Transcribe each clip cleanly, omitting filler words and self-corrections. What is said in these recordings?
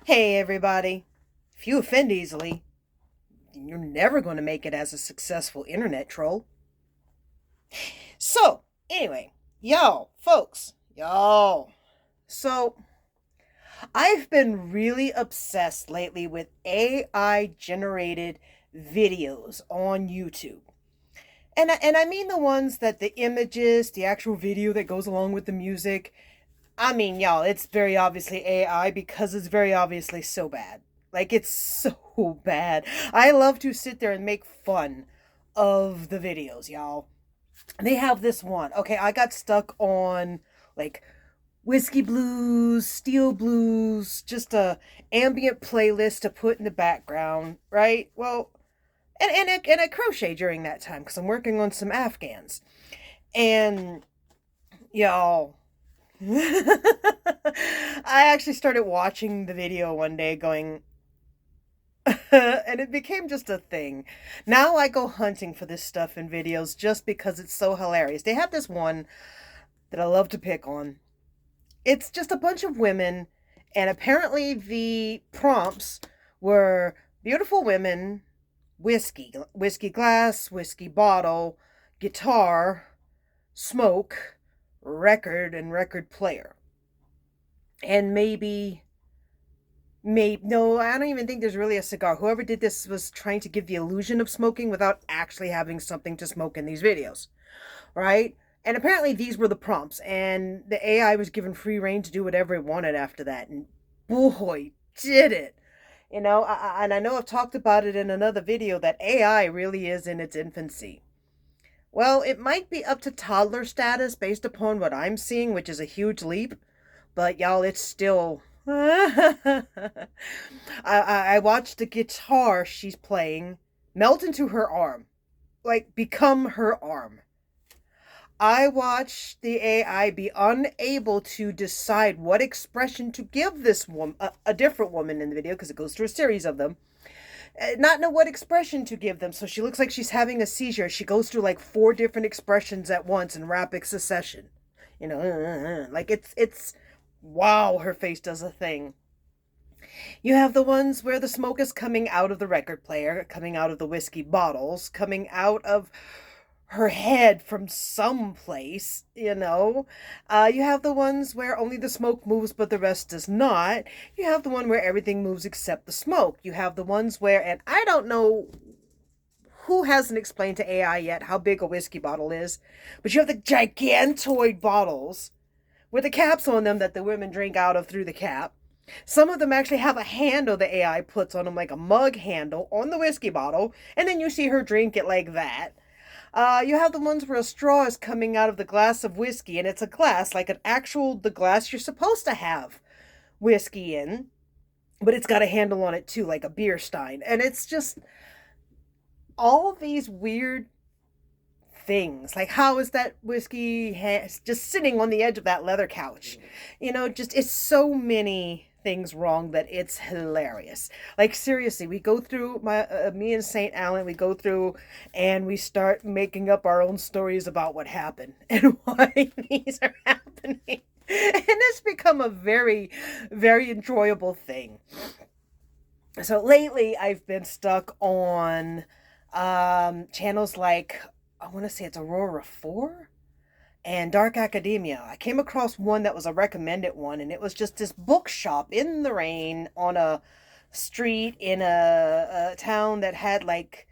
Hey everybody. If you offend easily, you're never going to make it as a successful internet troll. So, anyway, y'all, folks, y'all. So, I've been really obsessed lately with AI generated videos on YouTube. And I mean the ones that the images, the actual video that goes along with the music. I mean, y'all, it's very obviously AI because it's very obviously so bad. Like, it's so bad. I love to sit there and make fun of the videos, y'all. They have this one. Okay, I got stuck on, like, whiskey blues, steel blues, just a ambient playlist to put in the background, right? Well, and I crochet during that time because I'm working on some Afghans. And, y'all, I actually started watching the video one day going, and it became just a thing. Now I go hunting for this stuff in videos just because it's so hilarious. They have this one that I love to pick on. It's just a bunch of women, and apparently the prompts were beautiful women, whiskey glass, whiskey bottle, guitar, smoke, record, and record player. And maybe no, I don't even think there's really a cigar. Whoever did this was trying to give the illusion of smoking without actually having something to smoke in these videos, right? And apparently these were the prompts, and the AI was given free reign to do whatever it wanted after that. And boy, did it! And I know I've talked about it in another video that AI really is in its infancy. Well, it might be up to toddler status based upon what I'm seeing, which is a huge leap, but y'all, it's still. I watched the guitar she's playing melt into her arm, like become her arm. I watched the AI be unable to decide what expression to give this woman, a different woman in the video, because it goes through a series of them, not know what expression to give them. So she looks like she's having a seizure. She goes through like four different expressions at once in rapid succession. Like it's wow, her face does a thing. You have the ones where the smoke is coming out of the record player, coming out of the whiskey bottles, coming out of her head from some place. You have the ones where only the smoke moves but the rest does not. You have the one where everything moves except the smoke. You have the ones where, and I don't know who hasn't explained to AI yet how big a whiskey bottle is, but you have the gigantoid bottles with the caps on them that the women drink out of through the cap. Some of them actually have a handle the AI puts on them, like a mug handle on the whiskey bottle, and then you see her drink it like that. You have the ones where a straw is coming out of the glass of whiskey, and it's a glass, like the glass you're supposed to have whiskey in, but it's got a handle on it too, like a beer stein. And it's just all these weird things. Like, how is that whiskey just sitting on the edge of that leather couch? Just it's so many things wrong that it's hilarious. Like, seriously, we go through me and Saint Alan, we go through and we start making up our own stories about what happened and why these are happening. And it's become a very, very enjoyable thing. So lately I've been stuck on channels like, I want to say it's Aurora 4 and Dark Academia. I came across one that was a recommended one, and it was just this bookshop in the rain on a street in a town that had like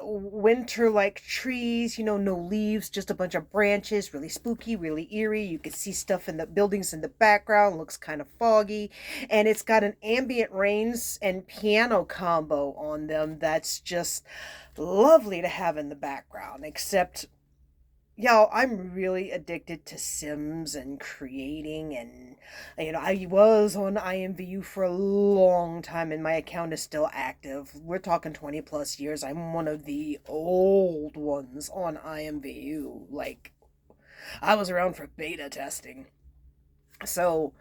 winter like trees, no leaves, just a bunch of branches, really spooky, really eerie. You could see stuff in the buildings in the background, looks kind of foggy, and it's got an ambient rains and piano combo on them that's just lovely to have in the background. Except, y'all, I'm really addicted to Sims and creating, and I was on IMVU for a long time, and my account is still active. We're talking 20 plus years. I'm one of the old ones on IMVU. Like, I was around for beta testing. So,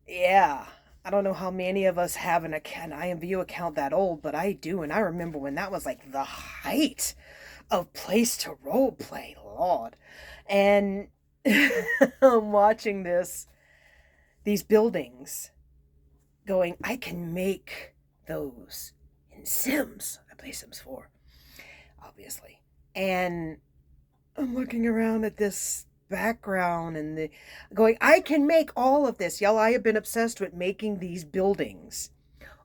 yeah. I don't know how many of us have an IMVU account that old, but I do, and I remember when that was like the height of place to role play, Lord. And I'm watching these buildings going, I can make those in Sims. I play Sims 4, obviously. And I'm looking around at this background and the going, I can make all of this. Y'all, I have been obsessed with making these buildings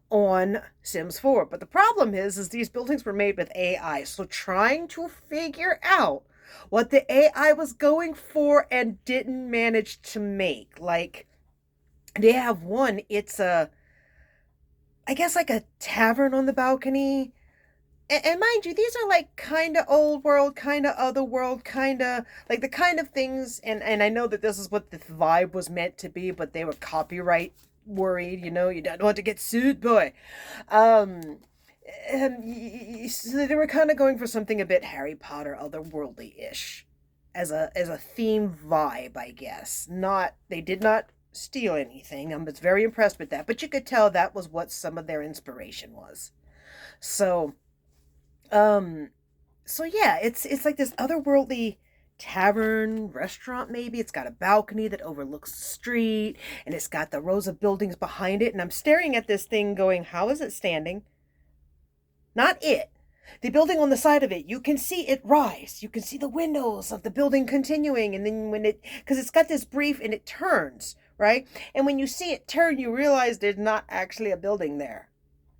on Sims 4. But the problem is these buildings were made with AI. So trying to figure out what the AI was going for and didn't manage to make. Like, they have one, it's I guess like a tavern on the balcony. And mind you, these are like kind of old world, kind of other world, kind of like the kind of things. And I know that this is what the vibe was meant to be, but they were copyright worried. You know, you don't want to get sued, boy. Um, so they were kind of going for something a bit Harry Potter, otherworldly ish, as a theme vibe, I guess. Not they did not steal anything. I was very impressed with that, but you could tell that was what some of their inspiration was. So um, so yeah, it's like this otherworldly tavern restaurant maybe. It's got a balcony that overlooks the street and it's got the rows of buildings behind it and I'm staring at this thing going, how is it standing? Not it. The building on the side of it, you can see it rise. You can see the windows of the building continuing and then when it cuz it's got this brief and it turns, right? And when you see it turn, you realize there's not actually a building there.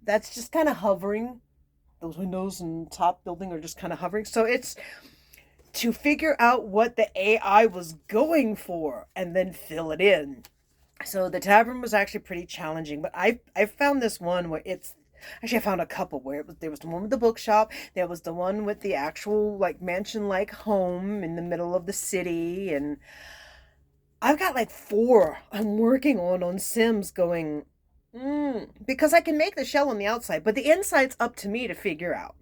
That's just kind of hovering. Those windows and top building are just kind of hovering. So it's to figure out what the AI was going for and then fill it in. So the tavern was actually pretty challenging, but I found this one where it's actually I found a couple where it was there was the one with the bookshop, there was the one with the actual like mansion like home in the middle of the city, and I've got like four I'm working on Sims going. Because I can make the shell on the outside, but the inside's up to me to figure out.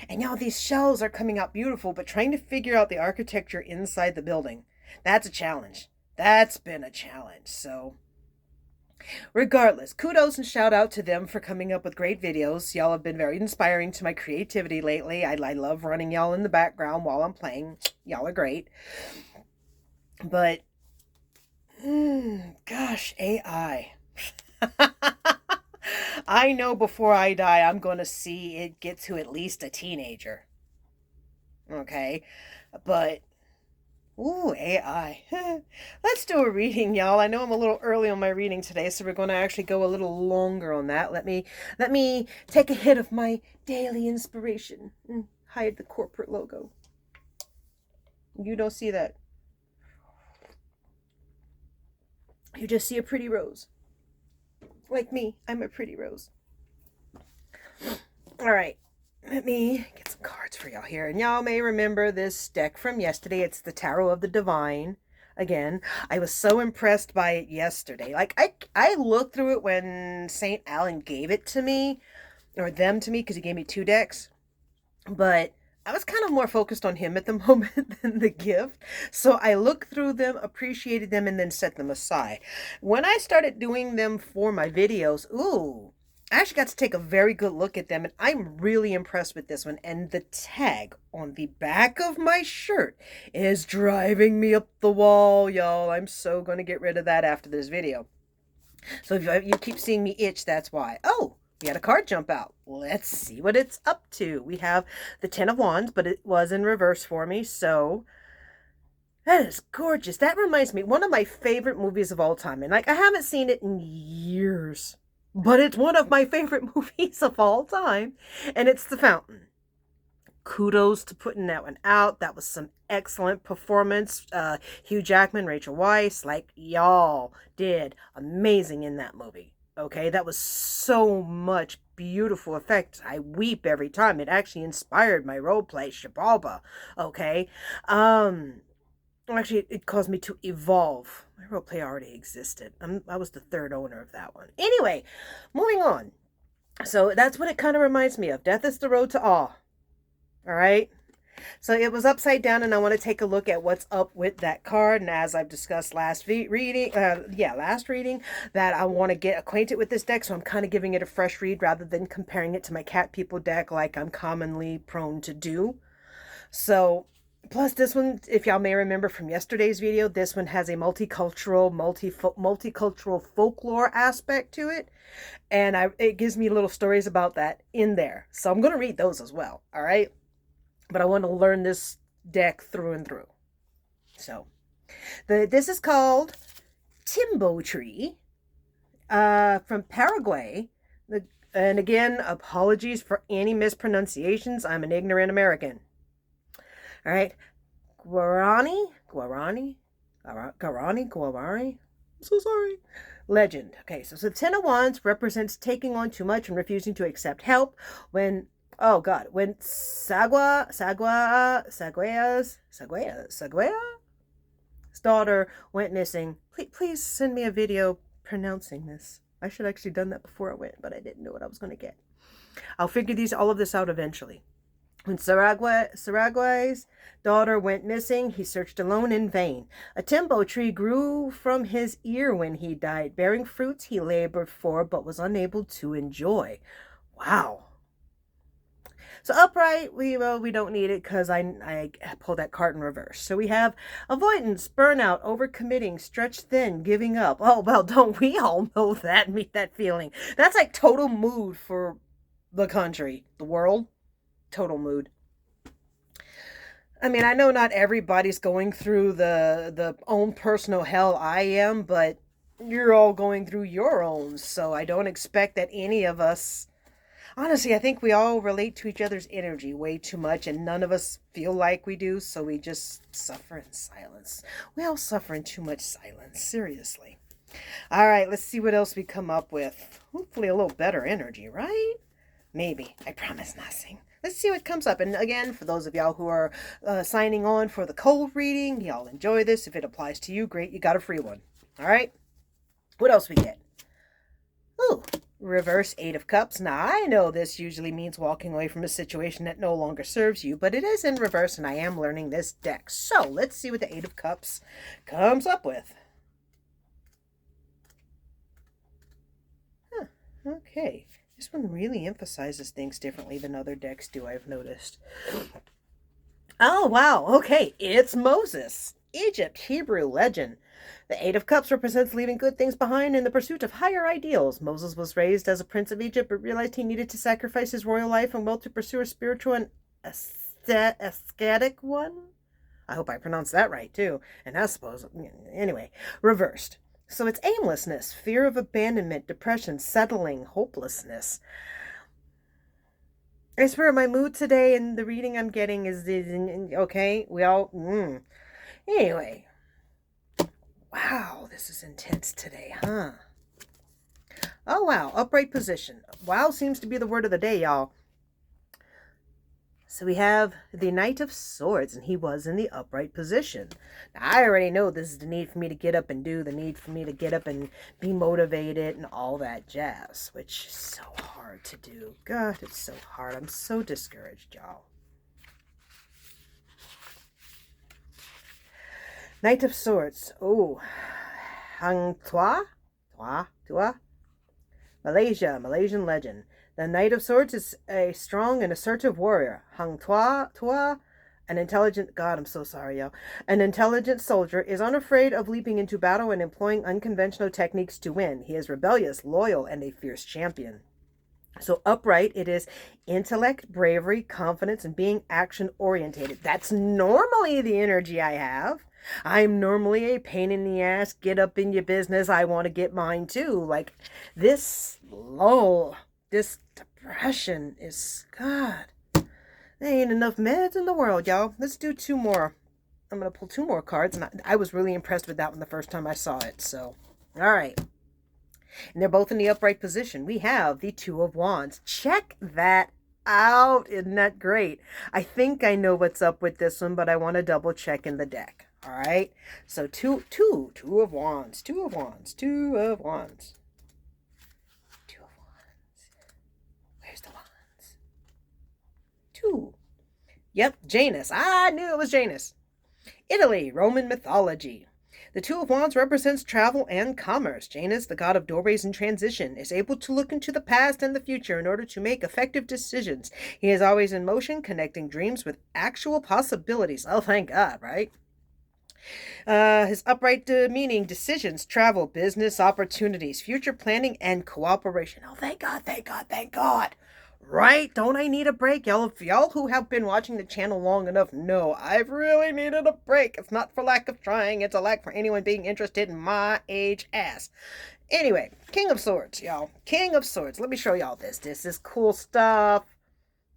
And now these shells are coming out beautiful, but trying to figure out the architecture inside the building, that's a challenge. That's been a challenge. So, regardless, kudos and shout out to them for coming up with great videos. Y'all have been very inspiring to my creativity lately. I love running y'all in the background while I'm playing. Y'all are great. But, gosh, AI. I know before I die, I'm going to see it get to at least a teenager. Okay? But, ooh, AI. Let's do a reading, y'all. I know I'm a little early on my reading today, so we're going to actually go a little longer on that. Let me take a hit of my daily inspiration and hide the corporate logo. You don't see that. You just see a pretty rose. Like me, I'm a pretty rose. All right, let me get some cards for y'all here. And y'all may remember this deck from yesterday. It's the Tarot of the Divine. Again, I was so impressed by it yesterday. Like, I looked through it when St. Alan gave it to me, or them to me, because he gave me two decks. But I was kind of more focused on him at the moment than the gift. So I looked through them, appreciated them, and then set them aside. When I started doing them for my videos, ooh, I actually got to take a very good look at them, and I'm really impressed with this one. And the tag on the back of my shirt is driving me up the wall, y'all. I'm so going to get rid of that after this video. So if you keep seeing me itch, that's why. Oh, we had a card jump out. Let's see what it's up to. We have the Ten of Wands, but it was in reverse for me, so that is gorgeous. That reminds me, one of my favorite movies of all time. And like, I haven't seen it in years, but it's one of my favorite movies of all time. And it's The Fountain. Kudos to putting that one out. That was some excellent performance. Hugh Jackman, Rachel Weisz, like y'all did amazing in that movie. Okay, that was so much beautiful effect. I weep every time. It actually inspired my role play, Shabalba. Okay, actually, it caused me to evolve. My role play already existed. I was the third owner of that one. Anyway, moving on. So that's what it kind of reminds me of. Death is the road to awe. All right. So it was upside down, and I want to take a look at what's up with that card. And as I've discussed last reading, that I want to get acquainted with this deck. So I'm kind of giving it a fresh read rather than comparing it to my Cat People deck like I'm commonly prone to do. So Plus, this one, if y'all may remember from yesterday's video, this one has a multicultural folklore aspect to it. And it gives me little stories about that in there. So I'm going to read those as well, all right? But I want to learn this deck through and through. So, this is called Timbo Tree from Paraguay. And again, apologies for any mispronunciations. I'm an ignorant American. All right. Guarani. I'm so sorry. Legend. Okay, so the Ten of Wands represents taking on too much and refusing to accept help. When Sagua's daughter went missing. Please send me a video pronouncing this. I should have actually done that before I went, but I didn't know what I was going to get. I'll figure all of this out eventually. When Saraguay's daughter went missing, he searched alone in vain. A timbo tree grew from his ear when he died, bearing fruits he labored for but was unable to enjoy. Wow. So upright, we don't need it because I pulled that card in reverse. So we have avoidance, burnout, overcommitting, stretched thin, giving up. Oh, well, don't we all know that? Meet that feeling. That's like total mood for the country, the world. Total mood. I mean, I know not everybody's going through the own personal hell I am, but you're all going through your own. So I don't expect that any of us... Honestly, I think we all relate to each other's energy way too much, and none of us feel like we do, so we just suffer in silence. We all suffer in too much silence, seriously. All right, let's see what else we come up with. Hopefully a little better energy, right? Maybe. I promise nothing. Let's see what comes up. And again, for those of y'all who are signing on for the cold reading, y'all enjoy this. If it applies to you, great. You got a free one. All right? What else we get? Ooh. Reverse Eight of Cups. Now, I know this usually means walking away from a situation that no longer serves you, but it is in reverse, and I am learning this deck. So, let's see what the Eight of Cups comes up with. Huh. Okay. This one really emphasizes things differently than other decks do, I've noticed. Oh, wow. Okay. It's Moses. Egypt, Hebrew legend. The Eight of Cups represents leaving good things behind in the pursuit of higher ideals. Moses was raised as a prince of Egypt, but realized he needed to sacrifice his royal life and wealth to pursue a spiritual and ascetic one. I hope I pronounced that right, too. And I suppose, anyway, reversed. So it's aimlessness, fear of abandonment, depression, settling, hopelessness. I swear my mood today and the reading I'm getting is okay. We all... Anyway. Wow, this is intense today, huh? Oh, wow. Upright position. Wow seems to be the word of the day, y'all. So we have the Knight of Swords, and he was in the upright position. Now, I already know this is the need for me to get up and do, the need for me to get up and be motivated and all that jazz, which is so hard to do. God, it's so hard. I'm so discouraged, y'all. Knight of Swords. Oh, Hang Tuah? Malaysian legend. The Knight of Swords is a strong and assertive warrior. Hang Tuah, an intelligent... God, I'm so sorry, y'all. An intelligent soldier is unafraid of leaping into battle and employing unconventional techniques to win. He is rebellious, loyal, and a fierce champion. So upright, it is intellect, bravery, confidence, and being action-orientated. That's normally the energy I have. I'm normally a pain in the ass, get up in your business, I want to get mine too. Like, this lull, this depression is, God, there ain't enough meds in the world, y'all. Let's do two more. I'm going to pull two more cards, and I was really impressed with that one the first time I saw it, so, all right. And they're both in the upright position. We have the Two of Wands. Check that out. Isn't that great? I think I know what's up with this one, but I want to double check in the deck. All right. So two of Wands. Two of Wands. Two of Wands. Two of Wands. Where's the Wands? Two. Yep, Janus. I knew it was Janus. Italy, Roman mythology. The Two of Wands represents travel and commerce. Janus, the god of doorways and transition, is able to look into the past and the future in order to make effective decisions. He is always in motion, connecting dreams with actual possibilities. Oh, thank God, right? His upright meaning, decisions, travel, business opportunities, future planning, and cooperation. Oh, thank God, thank God, thank God. Right? Don't I need a break? Y'all who have been watching the channel long enough know I've really needed a break. It's not for lack of trying. It's a lack for anyone being interested in my age ass. Anyway, King of Swords, y'all. King of Swords. Let me show y'all this. This is cool stuff.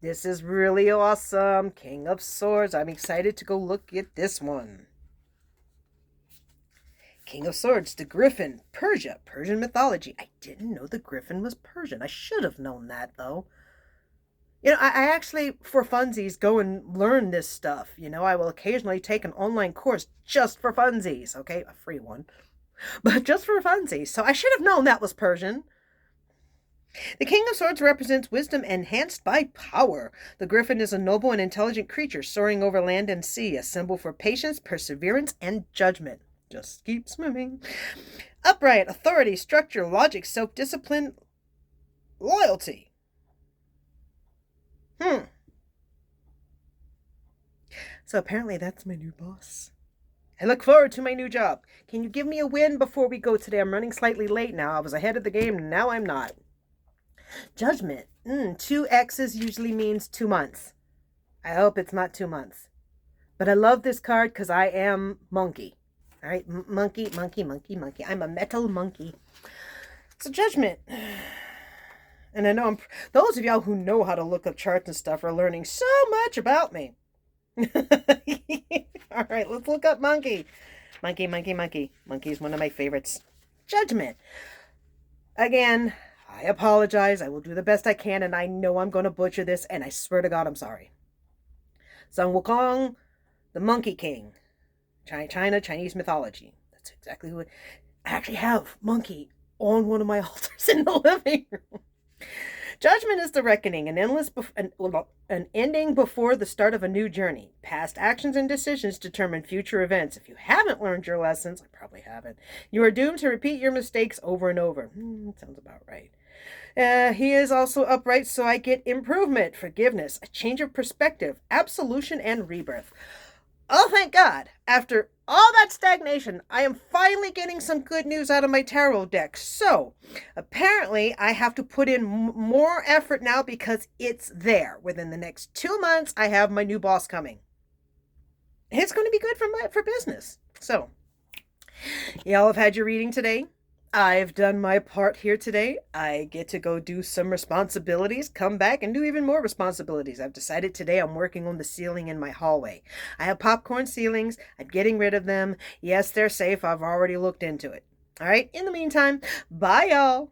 This is really awesome. King of Swords. I'm excited to go look at this one. King of Swords, the Griffin, Persia, Persian mythology. I didn't know the Griffin was Persian. I should have known that, though. You know, I actually, for funsies, go and learn this stuff. You know, I will occasionally take an online course just for funsies, okay? A free one. But just for funsies. So I should have known that was Persian. The King of Swords represents wisdom enhanced by power. The griffin is a noble and intelligent creature soaring over land and sea, a symbol for patience, perseverance, and judgment. Just keep swimming. Upright, authority, structure, logic, self-discipline, loyalty. So apparently that's my new boss. I look forward to my new job. Can you give me a win before we go today? I'm running slightly late now. I was ahead of the game, now I'm not. Judgment. 2 X's usually means 2 months. I hope it's not 2 months. But I love this card because I am monkey. All right, monkey, monkey, monkey, monkey. I'm a metal monkey. It's a judgment. And I know those of y'all who know how to look up charts and stuff are learning so much about me. All right, let's look up monkey. Monkey, monkey, monkey. Monkey is one of my favorites. Judgment. Again, I apologize. I will do the best I can, and I know I'm going to butcher this, and I swear to God I'm sorry. Sun Wukong, the Monkey King. China, Chinese mythology. That's exactly what... I actually have monkey on one of my altars in the living room. Judgment is the reckoning, an ending before the start of a new journey. Past actions and decisions determine future events. If you haven't learned your lessons, I probably haven't, you are doomed to repeat your mistakes over and over. Sounds about right. He is also upright, so I get improvement, forgiveness, a change of perspective, absolution, and rebirth. Oh, thank God. After all that stagnation, I am finally getting some good news out of my tarot deck. So, apparently, I have to put in more effort now because it's there. Within the next 2 months, I have my new boss coming. It's going to be good for business. So, y'all have had your reading today. I've done my part here today. I get to go do some responsibilities, come back and do even more responsibilities. I've decided today I'm working on the ceiling in my hallway. I have popcorn ceilings. I'm getting rid of them. Yes, they're safe. I've already looked into it. All right. In the meantime, bye y'all.